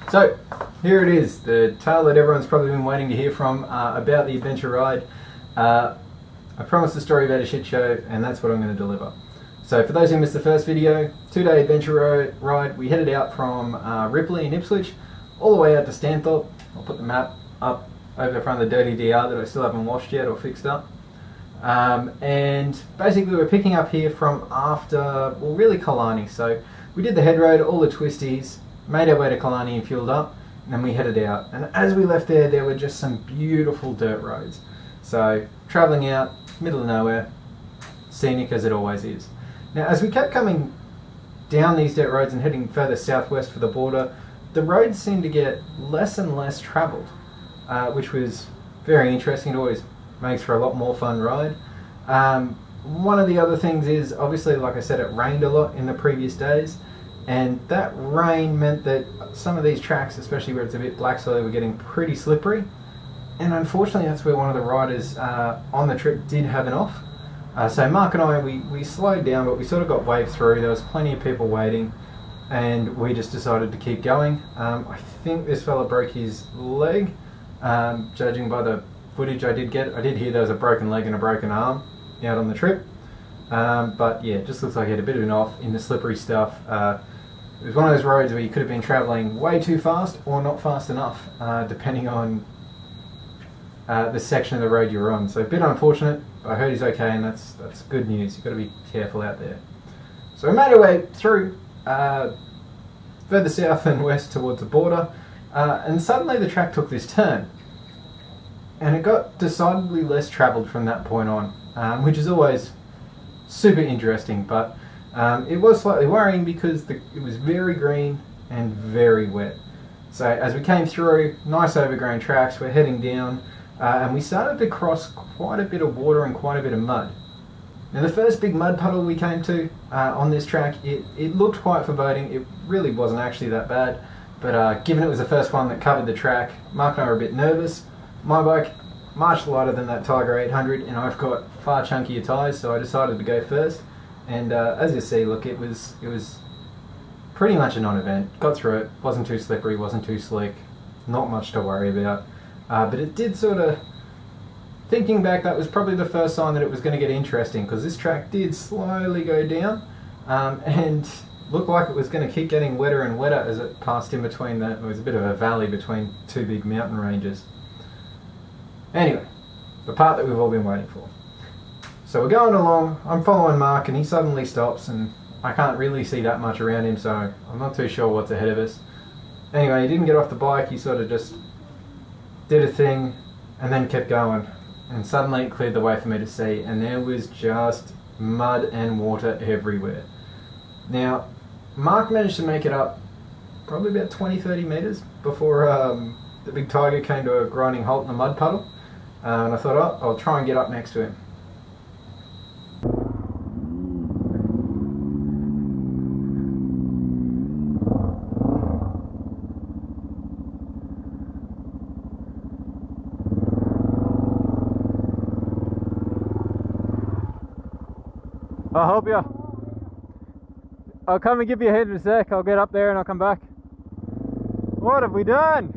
So here it is, the tale that everyone's probably been waiting to hear from about the adventure ride. I promised a story about a shit show, and that's what I'm going to deliver. So for those who missed the first video, 2-day adventure ride. We headed out from Ripley in Ipswich all the way out to Stanthorpe. I'll put the map up over front of the dirty DR that I still haven't washed yet or fixed up. And basically we're picking up here from after, well, really Killarney. So we did the head road, all the twisties, made our way to Killarney and fueled up, and then we headed out. And as we left there were just some beautiful dirt roads. So travelling out, middle of nowhere, scenic as it always is. Now as we kept coming down these dirt roads and heading further southwest for the border, the roads seemed to get less and less travelled, which was very interesting. It always makes for a lot more fun ride. One of the other things is, obviously, like I said, it rained a lot in the previous days, and that rain meant that some of these tracks, especially where it's a bit black soil, were getting pretty slippery. And unfortunately that's where one of the riders on the trip did have an off. So Mark and I, we slowed down, but we sort of got waved through. There was plenty of people waiting, and we just decided to keep going. I think this fella broke his leg, judging by the footage I did get. I did hear there was a broken leg and a broken arm out on the trip. But yeah, it just looks like he had a bit of an off in the slippery stuff. It was one of those roads where you could have been travelling way too fast or not fast enough, depending on the section of the road you were on. So a bit unfortunate. I heard he's okay, and that's good news. You've got to be careful out there. So we made our way through further south and west towards the border, and suddenly the track took this turn. And it got decidedly less travelled from that point on, which is always super interesting, but it was slightly worrying because it was very green and very wet. So as we came through, nice overgrown tracks, we're heading down, and we started to cross quite a bit of water and quite a bit of mud. Now the first big mud puddle we came to on this track, it looked quite foreboding. It really wasn't actually that bad, but given it was the first one that covered the track, Mark and I were a bit nervous. My bike, much lighter than that Tiger 800, and I've got far chunkier tyres, so I decided to go first. And as you see, look, it was pretty much a non-event. Got through it, wasn't too slippery, wasn't too slick, not much to worry about. But it did sort of, thinking back, that was probably the first sign that it was going to get interesting, because this track did slowly go down, and looked like it was going to keep getting wetter and wetter as it passed in between it was a bit of a valley between two big mountain ranges. Anyway, the part that we've all been waiting for. So we're going along, I'm following Mark, and he suddenly stops, and I can't really see that much around him, so I'm not too sure what's ahead of us. Anyway, he didn't get off the bike, he sort of just did a thing, and then kept going. And suddenly it cleared the way for me to see, and there was just mud and water everywhere. Now, Mark managed to make it up probably about 20-30 metres before the big Tiger came to a grinding halt in the mud puddle. And I thought, oh, I'll try and get up next to him. I'll help you. I'll come and give you a hand in a sec. I'll get up there and I'll come back. What have we done?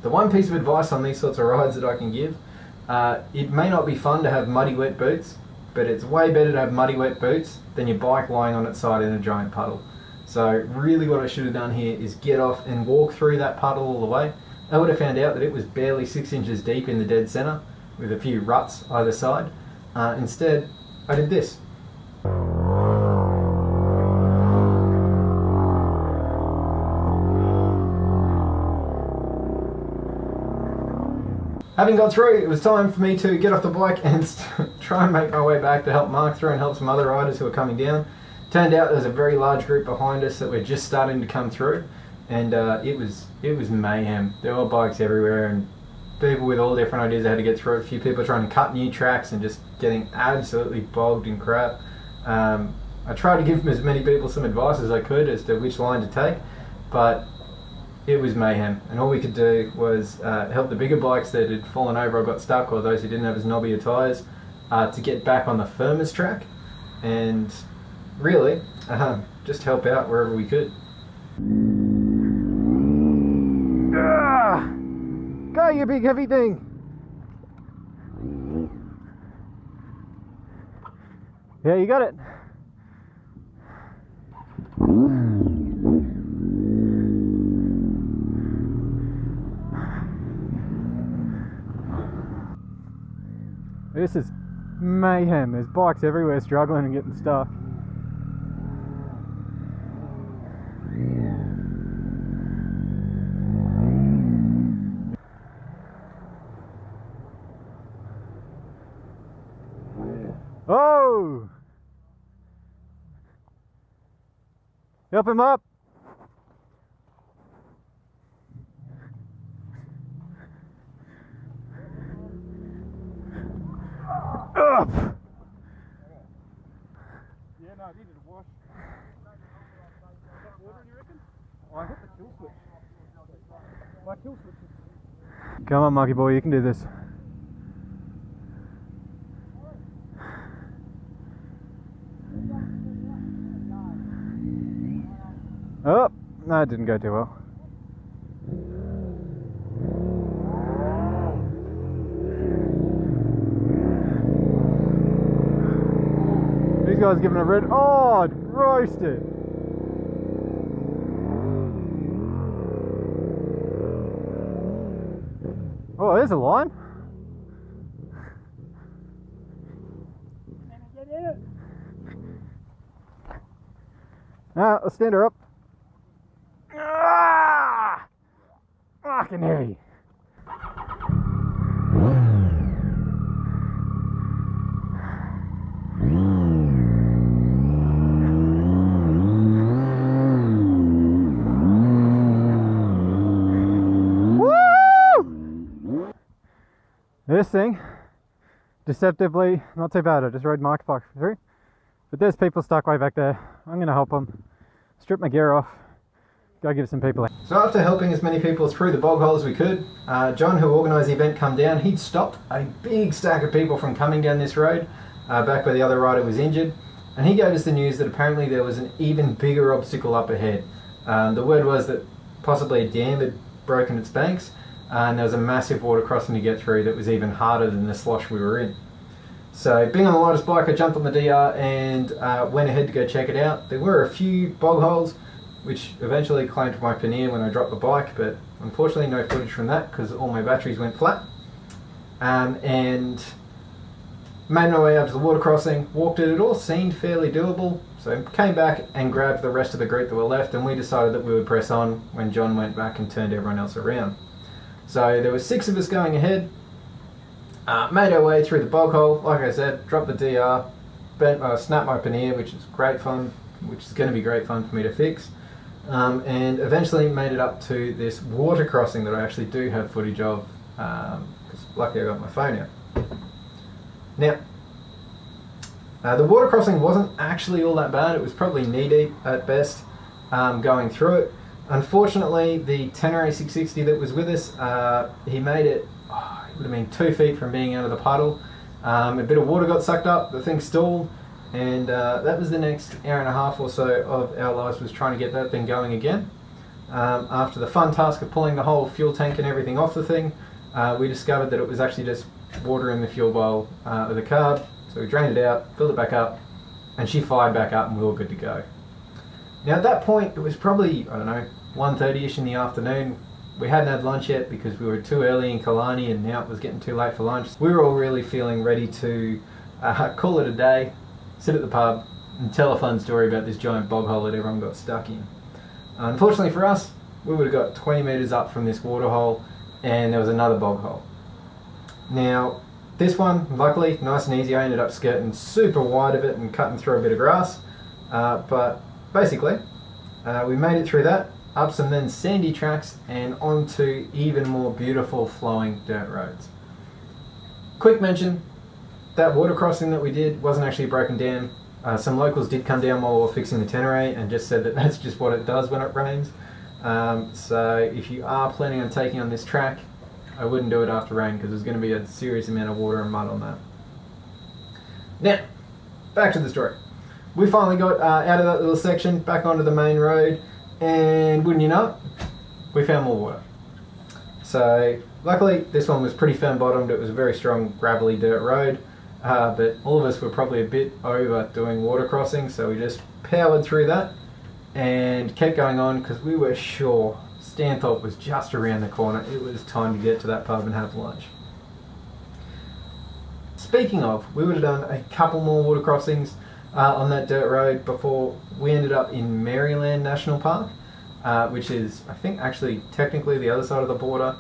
The one piece of advice on these sorts of rides that I can give, it may not be fun to have muddy wet boots, but it's way better to have muddy wet boots than your bike lying on its side in a giant puddle. So really what I should have done here is get off and walk through that puddle all the way. I would have found out that it was barely 6 inches deep in the dead center with a few ruts either side. Instead, I did this. Having got through, it was time for me to get off the bike and try and make my way back to help Mark through and help some other riders who were coming down. Turned out there's a very large group behind us that were just starting to come through, and it was mayhem. There were bikes everywhere and people with all different ideas of how to get through it. A few people trying to cut new tracks and just getting absolutely bogged in crap. I tried to give as many people some advice as I could as to which line to take, but it was mayhem, and all we could do was help the bigger bikes that had fallen over or got stuck, or those who didn't have as knobby tyres, to get back on the firmest track, and really just help out wherever we could. Go, you big heavy thing! Yeah, you got it. This is mayhem. There's bikes everywhere struggling and getting stuck. Oh! Help him up! Up! Yeah, no, I needed a wash. Water, you reckon? Oh, I hit the kill switch. My kill switch. Come on, monkey boy, you can do this. Oh, that didn't go too well. These guys giving a red. Oh, roasted. Oh, there's a line. Ah, let's stand her up. Ah! I can hear you. This thing, deceptively, not too bad. I just rode Mark bike through. But there's people stuck way back there. I'm going to help them. Strip my gear off. Go give some people. So after helping as many people through the bog hole as we could, John, who organised the event, come down. He'd stopped a big stack of people from coming down this road, back where the other rider was injured. And he gave us the news that apparently there was an even bigger obstacle up ahead. The word was that possibly a dam had broken its banks, and there was a massive water crossing to get through that was even harder than the slosh we were in. So being on the lightest bike, I jumped on the DR and went ahead to go check it out. There were a few bog holes which eventually claimed my pannier when I dropped the bike, but unfortunately no footage from that because all my batteries went flat. And made my way up to the water crossing, walked it. It all seemed fairly doable, so came back and grabbed the rest of the group that were left, and we decided that we would press on when John went back and turned everyone else around. So there were 6 of us going ahead, made our way through the bog hole. Like I said, dropped the DR, snapped my pannier, which is great fun, which is going to be great fun for me to fix, and eventually made it up to this water crossing that I actually do have footage of, because luckily I got my phone out. Now, the water crossing wasn't actually all that bad. It was probably knee deep at best going through it. Unfortunately, the Tenere 660 that was with us, he made it, it would have been 2 feet from being out of the puddle. A bit of water got sucked up, the thing stalled, and that was the next hour and a half or so of our lives, was trying to get that thing going again. After the fun task of pulling the whole fuel tank and everything off the thing, we discovered that it was actually just water in the fuel bowl of the carb. So we drained it out, filled it back up, and she fired back up and we were good to go. Now at that point, it was probably, I don't know, 1:30ish in the afternoon. We hadn't had lunch yet because we were too early in Killarney, and now it was getting too late for lunch. We were all really feeling ready to call it a day, sit at the pub, and tell a fun story about this giant bog hole that everyone got stuck in. Unfortunately for us, we would have got 20 metres up from this water hole, and there was another bog hole. Now, this one, luckily, nice and easy. I ended up skirting super wide of it and cutting through a bit of grass, but basically, we made it through that, up some then sandy tracks and onto even more beautiful flowing dirt roads. Quick mention, that water crossing that we did wasn't actually a broken dam. Some locals did come down while we were fixing the Tenere and just said that that's just what it does when it rains. So if you are planning on taking on this track, I wouldn't do it after rain because there's going to be a serious amount of water and mud on that. Now, back to the story. We finally got out of that little section, back onto the main road, and wouldn't you know it, we found more water. So luckily this one was pretty firm bottomed. It was a very strong gravelly dirt road, but all of us were probably a bit over doing water crossing, so we just powered through that and kept going on because we were sure Stanthorpe was just around the corner. It was time to get to that pub and have lunch. Speaking of, we would have done a couple more water crossings on that dirt road before we ended up in Maryland National Park, which is, I think, actually technically the other side of the border,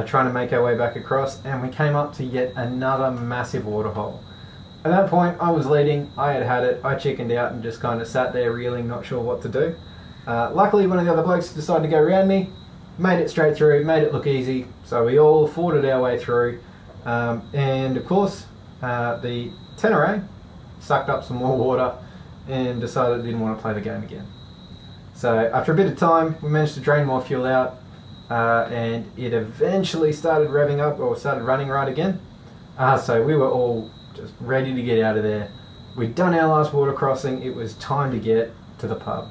trying to make our way back across, and we came up to yet another massive water hole. At that point, I was leading, I had it, I chickened out and just kind of sat there reeling, not sure what to do. Luckily, one of the other blokes decided to go around me, made it straight through, made it look easy, so we all forded our way through, and of course, the Tenere sucked up some more water and decided it didn't want to play the game again. So after a bit of time, we managed to drain more fuel out, and it eventually started revving up, or started running right again. So we were all just ready to get out of there. We'd done our last water crossing, it was time to get to the pub.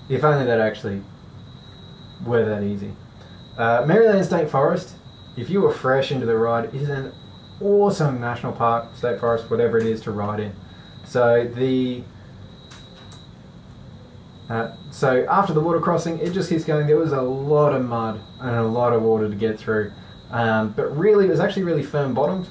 If only that actually were that easy. Maryland State Forest, if you were fresh into the ride, is an awesome national park, state forest, whatever it is to ride in. So after the water crossing, it just keeps going. There was a lot of mud and a lot of water to get through, but really it was actually really firm bottomed,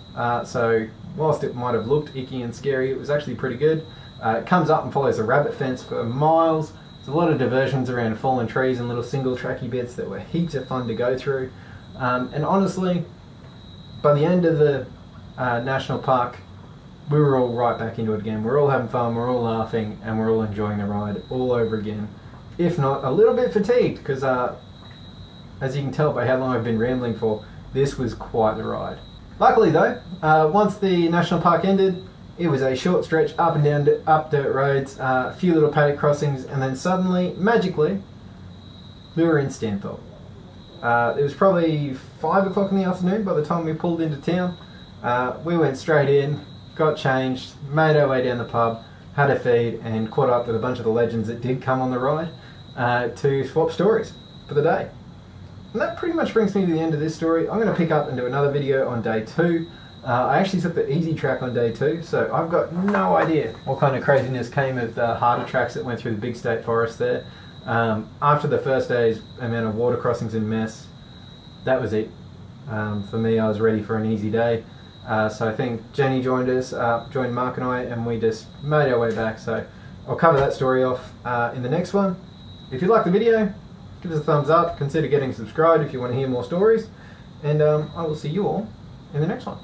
so whilst it might have looked icky and scary, it was actually pretty good. It comes up and follows a rabbit fence for miles. There's a lot of diversions around fallen trees and little single tracky bits that were heaps of fun to go through, and honestly, by the end of the national park, we were all right back into it again. We're all having fun, we're all laughing, and we're all enjoying the ride all over again. If not, a little bit fatigued, because as you can tell by how long I've been rambling for, this was quite the ride. Luckily though, once the national park ended, it was a short stretch up and down up dirt roads, a few little paddock crossings, and then suddenly, magically, we were in Stanthorpe. It was probably 5 o'clock in the afternoon by the time we pulled into town. We went straight in, got changed, made our way down the pub, had a feed, and caught up with a bunch of the legends that did come on the ride to swap stories for the day. And that pretty much brings me to the end of this story. I'm going to pick up and do another video on day 2. I actually took the easy track on day 2, so I've got no idea what kind of craziness came of the harder tracks that went through the big state forest there. After the first day's amount of water crossings and mess, that was it. For me, I was ready for an easy day. So I think Jenny joined us, joined Mark and I, and we just made our way back. So I'll cover that story off in the next one. If you like the video, give us a thumbs up, consider getting subscribed if you want to hear more stories, and I will see you all in the next one.